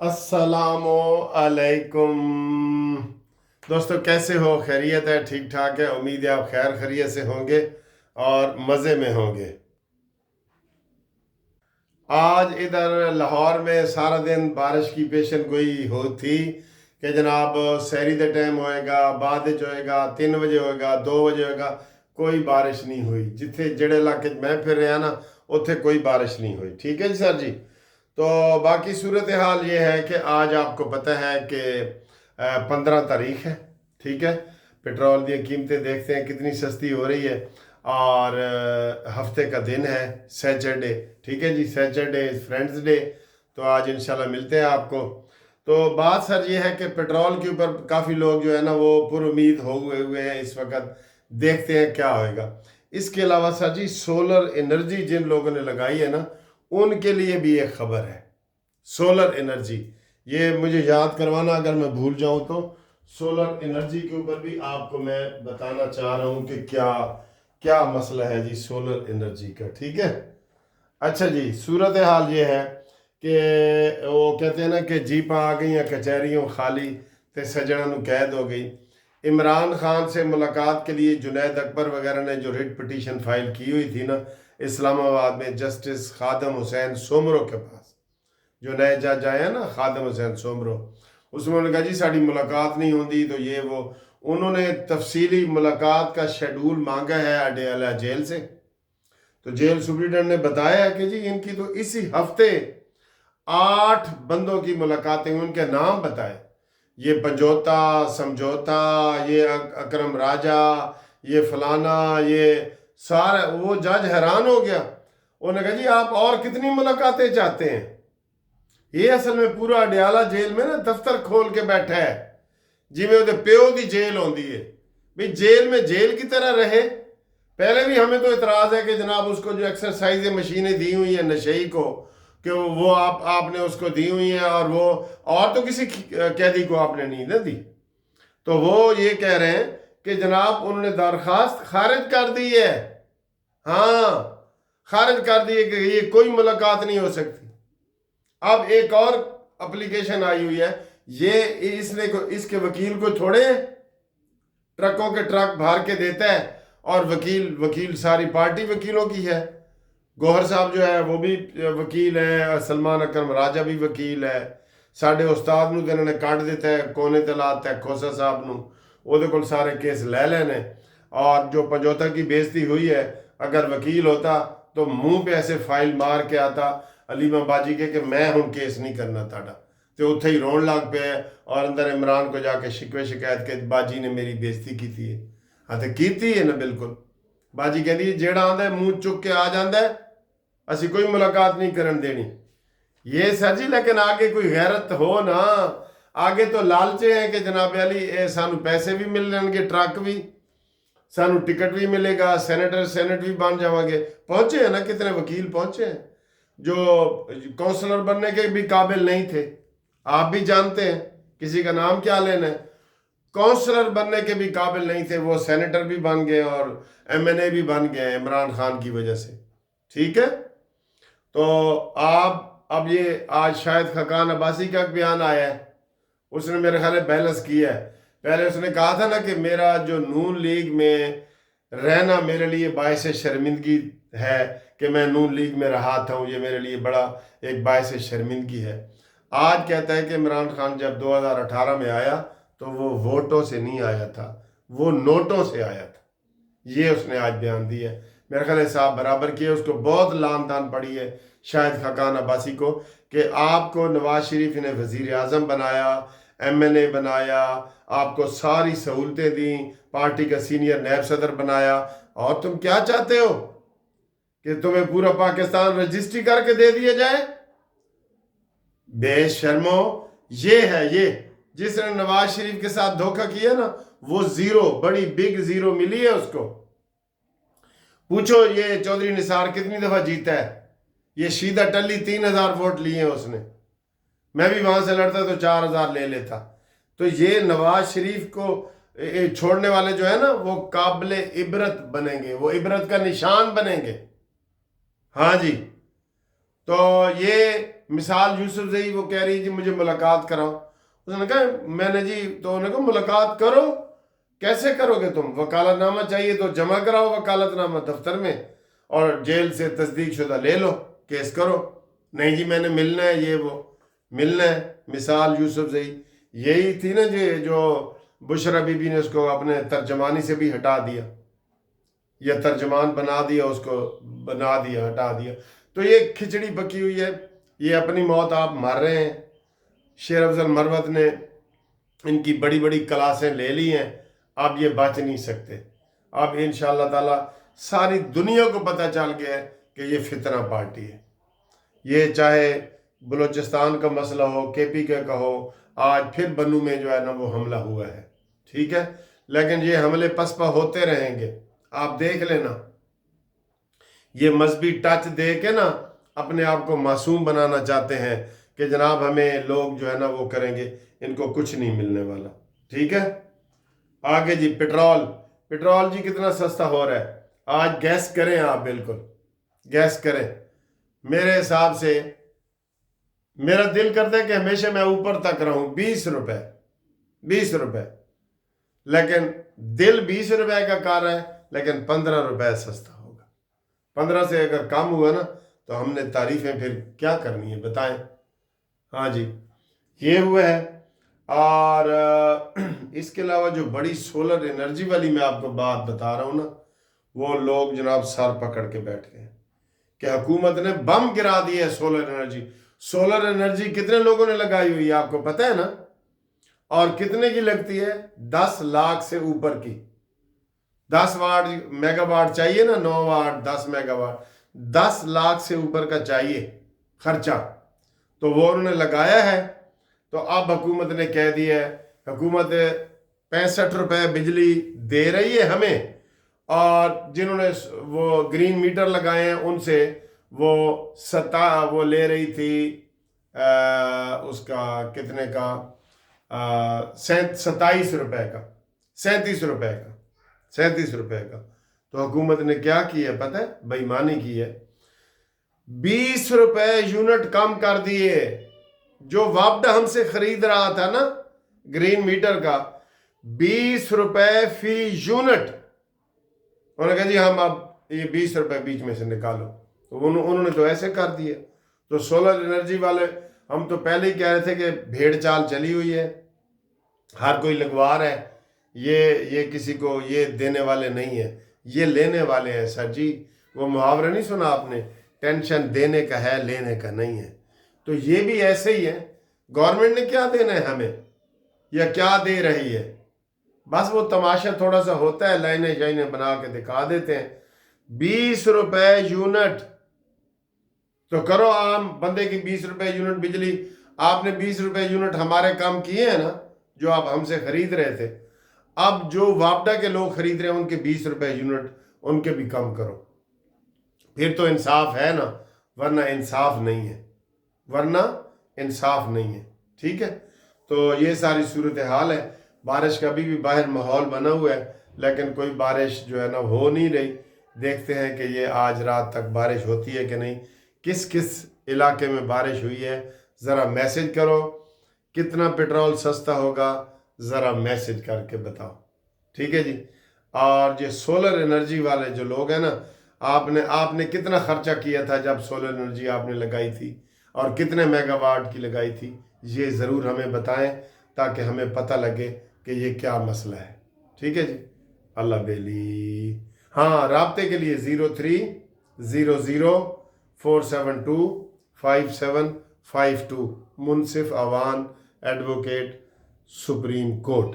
अस्सलामु अलैकुम दोस्तों, कैसे हो? खैरियत है? ठीक ठाक है? उम्मीद है आप खैर खैरियत से होंगे और मज़े में होंगे। आज इधर लाहौर में सारा दिन बारिश की पेशन गोई हो थी कि जनाब सहरी दे टाइम होएगा, बाद विच होएगा, 3 बजे होएगा, 2 बजे होएगा। कोई बारिश नहीं हुई। जिथे जेड़े इलाके मैं फिर रहा ना, उत्थे कोई बारिश नहीं हुई। ठीक है जी सर जी। तो बाकी सूरत हाल ये है कि आज आपको पता है कि 15 तारीख है। ठीक है। पेट्रोल की कीमतें देखते हैं कितनी सस्ती हो रही है। और हफ्ते का दिन है सैटरडे। ठीक है जी, सैटरडे इज़ फ्रेंड्स डे। तो आज इंशाल्लाह मिलते हैं आपको। तो बात सर ये है कि पेट्रोल के ऊपर काफ़ी लोग जो है ना वो पुरुमीद हो हुए हैं इस वक्त। देखते हैं क्या होएगा। इसके अलावा सर जी सोलर एनर्जी जिन लोगों ने लगाई है ना, उनके लिए भी एक खबर है। सोलर एनर्जी, ये मुझे याद करवाना अगर मैं भूल जाऊं तो। सोलर एनर्जी के ऊपर भी आपको मैं बताना चाह रहा हूं कि क्या क्या मसला है जी सोलर एनर्जी का। ठीक है। अच्छा जी, सूरत हाल ये है कि वो कहते हैं ना कि जीपां आ गई हैं कचहरियों खाली ते सजणा नूं कैद हो गई। इमरान खान से मुलाकात के लिए जुनैद अकबर वगैरह ने जो रिट पिटीशन फाइल की हुई थी ना इस्लामाबाद में जस्टिस खादम हुसैन सोमरो के पास, जो नए जज आए हैं ना खादम हुसैन सोमरो, उसमें उन्होंने कहा जी साड़ी मुलाकात नहीं होती तो ये वो। उन्होंने तफसीली मुलाकात का शेड्यूल मांगा है अडयाला जेल से। तो जेल सुप्रीडेंट ने बताया कि जी इनकी तो इसी हफ्ते 8 बंदों की मुलाकातें, उनके नाम बताए। ये पंजोता समझौता, ये अकरम राजा, ये फलाना, ये सारा। वो जज हैरान हो गया। उन्होंने कहा जी आप और कितनी मुलाकातें चाहते हैं? ये असल में पूरा अडयाला जेल में ना दफ्तर खोल के बैठा है, जिमें ਉਹਦੇ ਪਿਓ ਦੀ जेल होती है। भाई जेल में जेल की तरह रहे। पहले भी हमें तो इतराज़ है कि जनाब उसको जो एक्सरसाइज मशीनें दी हुई हैं नशेई को, कि वो आपने उसको दी हुई हैं, और वो और तो किसी कैदी को आपने नहीं ना दी। तो वो ये कह रहे हैं कि जनाब उन्होंने दरख्वास्त खारिज कर दी है। हाँ, खारिज कर दी है कि ये कोई मुलाकात नहीं हो सकती। अब एक और एप्लीकेशन आई हुई है। ये इसने को इसके वकील को छोड़े, ट्रकों के ट्रक भर के देता है, और वकील वकील सारी पार्टी वकीलों की है। गौहर साहब जो है वो भी वकील है, सलमान अकरम राजा भी वकील है। साढ़े उस्ताद नूं इन्होंने काट दिता है, कोने ते लाता है खोसा साहब नूं, ਉਹਦੇ ਕੋਲ सारे केस ले लेने। और जो पंजोता की बेइज्जती हुई है, अगर वकील होता तो मुंह पे ऐसे फाइल मार के आता अलीमा बाजी के कि मैं हूँ केस नहीं करना ताड़ा। तो उत्थे ही रोन लग पे, और अंदर इमरान को जाके शिकवे शिकायत के बाजी ने मेरी बेइज्जती की थी। हाँ तो की है ना, बिल्कुल। बाजी कहती है जेड़ा आंदा मुंह चुक के आ जाता है, असी कोई मुलाकात नहीं करन देनी। ये सर जी, लेकिन आगे कोई गैरत हो ना। आगे तो लालचे हैं कि जनाब अली सानू पैसे भी मिल जाएंगे, ट्रक भी, सानू टिकट भी मिलेगा, सेनेट भी बन जावांगे। पहुंचे हैं ना कितने वकील पहुंचे हैं जो काउंसलर बनने के भी काबिल नहीं थे। आप भी जानते हैं, किसी का नाम क्या लेना है। काउंसलर बनने के भी काबिल नहीं थे, वो सेनेटर भी बन गए और एमएनए भी बन गए इमरान खान की वजह से। ठीक है। तो आप अब ये आज शायद खकान अब्बासी का बयान आया है। उसने मेरे ख्याल बैलेंस किया है। पहले उसने कहा था ना कि मेरा जो नून लीग में रहना मेरे लिए बायस शर्मिंदगी है, कि मैं नून लीग में रहा था, ये मेरे लिए बड़ा एक बायस शर्मिंदगी है। आज कहता है कि इमरान खान जब 2018 में आया तो वो वोटों से नहीं आया था, वो नोटों से आया था। ये उसने आज बयान दिया है। मेरे ख्याल साहब बराबर किए, उसको बहुत लान तान पड़ी है शायद खकान अब्बासी को, कि आपको नवाज शरीफ ने वज़ीर आज़म बनाया, एमएनए बनाया, आपको सारी सहूलतें दी, पार्टी का सीनियर नैब सदर बनाया, और तुम क्या चाहते हो कि तुम्हें पूरा पाकिस्तान रजिस्ट्री करके दे दिया जाए? बेशर्मो। ये है ये जिसने नवाज शरीफ के साथ धोखा किया ना, वो जीरो, बड़ी बिग जीरो मिली है उसको। पूछो ये चौधरी निसार कितनी दफा जीता है। ये शीदा टल्ली 3000 वोट लिए हैं उसने। मैं भी वहां से लड़ता तो 4000 ले लेता। तो ये नवाज शरीफ को छोड़ने वाले जो है ना, वो काबिल इबरत बनेंगे, वो इबरत का निशान बनेंगे। हाँ जी। तो ये مثال یوسف زئی وہ کہہ رہی جی مجھے ملاقات کراؤ. اس نے کہا میں نے جی، تو انہوں نے کہا ملاقات کرو. کیسے کرو گے تم؟ وکالت نامہ چاہیے تو جمع کراؤ وکالت نامہ دفتر میں اور جیل سے تصدیق شدہ لے لو، کیس کرو. نہیں جی میں نے ملنا ہے، یہ وہ ملنا ہے. مثال یوسف زئی یہی تھی نا جی جو بشرا بی بی نے اس کو اپنے ترجمانی سے بھی ہٹا دیا، یا ترجمان بنا دیا، اس کو بنا دیا، ہٹا دیا. تو یہ کھچڑی پکی ہوئی ہے. یہ اپنی موت آپ مر رہے ہیں. شیر افضل مروت نے ان کی بڑی بڑی کلاسیں لے لی ہیں، اب یہ بچ نہیں سکتے. اب انشاءاللہ تعالی ساری دنیا کو پتہ چل گیا ہے کہ یہ فتنہ پارٹی ہے. یہ چاہے بلوچستان کا مسئلہ ہو، کے پی کے کا ہو، آج پھر بنو میں جو ہے نا وہ حملہ ہوا ہے. ٹھیک ہے، لیکن یہ حملے پسپا ہوتے رہیں گے. آپ دیکھ لینا، یہ مذہبی ٹچ دے کے نا اپنے آپ کو معصوم بنانا چاہتے ہیں کہ جناب ہمیں لوگ جو ہے نا وہ کریں گے، ان کو کچھ نہیں ملنے والا. ٹھیک ہے، آگے جی پٹرول جی کتنا سستا ہو رہا ہے آج. گیس کریں آپ، بالکل گیس کریں. میرے حساب سے میرا دل کرتا ہے کہ ہمیشہ میں اوپر تک رہوں. 20 روپے، لیکن دل 20 روپے کا کر رہا ہے، لیکن 15 روپے سستا ہوگا. 15 سے اگر کم ہوا نا تو ہم نے تعریفیں پھر کیا کرنی ہے بتائیں. ہاں جی یہ ہوا ہے. اور اس کے علاوہ جو بڑی سولر انرجی والی میں آپ کو بات بتا رہا ہوں نا، وہ لوگ جناب سر پکڑ کے بیٹھ گئے کہ حکومت نے بم گرا دی ہے سولر انرجی. سولر انرجی کتنے لوگوں نے لگائی ہوئی ہے آپ کو پتہ ہے نا؟ اور کتنے کی لگتی ہے؟ 10 لاکھ سے اوپر کی. 10 واٹ میگا واٹ چاہیے نا، 9 واٹ 10 میگا واٹ، 10 لاکھ سے اوپر کا چاہیے خرچہ. تو وہ انہوں نے لگایا ہے. تو اب حکومت نے کہہ دیا ہے، حکومت 65 روپے بجلی دے رہی ہے ہمیں، اور جنہوں نے وہ گرین میٹر لگائے ہیں ان سے وہ لے رہی تھی اس کا کتنے کا 27 روپے کا، 37 روپے کا. تو حکومت نے کیا کی ہے پتہ ہے؟ بے ایمانی کی ہے. 20 روپے یونٹ کم کر دیے. جو وابڈا ہم سے خرید رہا تھا نا گرین میٹر کا، 20 روپے فی یونٹ. انہوں نے کہا جی ہم اب یہ 20 روپے بیچ میں سے نکالو. تو انہوں نے تو ایسے کر دیے. تو سولر انرجی والے ہم تو پہلے ہی کہہ رہے تھے کہ بھیڑ چال چلی ہوئی ہے، ہر کوئی لگوا رہا ہے. یہ کسی کو یہ دینے والے نہیں ہیں، یہ لینے والے ہیں سر جی. وہ محاورہ نہیں سنا آپ نے؟ ٹینشن دینے کا ہے، لینے کا نہیں ہے. تو یہ بھی ایسے ہی ہے. گورنمنٹ نے کیا دینا ہے ہمیں، یا کیا دے رہی ہے؟ بس وہ تماشا تھوڑا سا ہوتا ہے، لائنیں شائنیں بنا کے دکھا دیتے ہیں. 20 روپے یونٹ. تو کرو عام بندے کی 20 روپے یونٹ بجلی. آپ نے 20 روپے یونٹ ہمارے کام کیے ہیں نا جو آپ ہم سے خرید رہے تھے. اب جو وابڈا کے لوگ خرید رہے ہیں ان کے 20 روپے یونٹ ان کے بھی کم کرو. پھر تو انصاف ہے نا، ورنہ انصاف نہیں ہے، ٹھیک ہے. تو یہ ساری صورتحال ہے. بارش کا بھی باہر ماحول بنا ہوا ہے، لیکن کوئی بارش جو ہے نا ہو نہیں رہی. دیکھتے ہیں کہ یہ آج رات تک بارش ہوتی ہے کہ نہیں. کس علاقے میں بارش ہوئی ہے ذرا میسج کرو. کتنا پٹرول سستا ہوگا ذرا میسج کر کے بتاؤ. ٹھیک ہے جی. اور یہ سولر انرجی والے جو لوگ ہیں نا، آپ نے کتنا خرچہ کیا تھا جب سولر انرجی آپ نے لگائی تھی، اور کتنے میگا واٹ کی لگائی تھی؟ یہ ضرور ہمیں بتائیں تاکہ ہمیں پتہ لگے کہ یہ کیا مسئلہ ہے. ٹھیک ہے جی. اللہ بیلی. ہاں رابطے کے لیے 030047255752 منصف اوان ایڈوکیٹ سپریم کورٹ،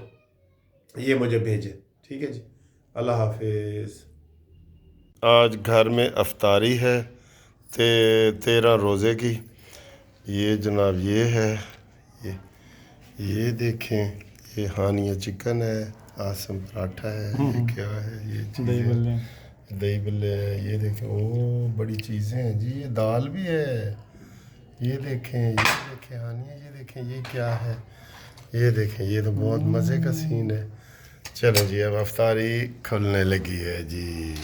یہ مجھے بھیجے. ٹھیک ہے جی. اللہ حافظ. آج گھر میں افطاری ہے 13 روزے کی. یہ جناب یہ ہے، یہ دیکھیں، یہ ہانیہ چکن ہے، آسم پراٹھا ہے، یہ کیا ہے، یہ دہی بلے ہے. یہ دیکھیں، او بڑی چیزیں ہیں جی. یہ دال بھی ہے. یہ دیکھیں ہانیہ، یہ دیکھیں یہ کیا ہے. یہ دیکھیں، یہ تو بہت مزے کا سین ہے. چلو جی اب افطاری کھلنے لگی ہے جی.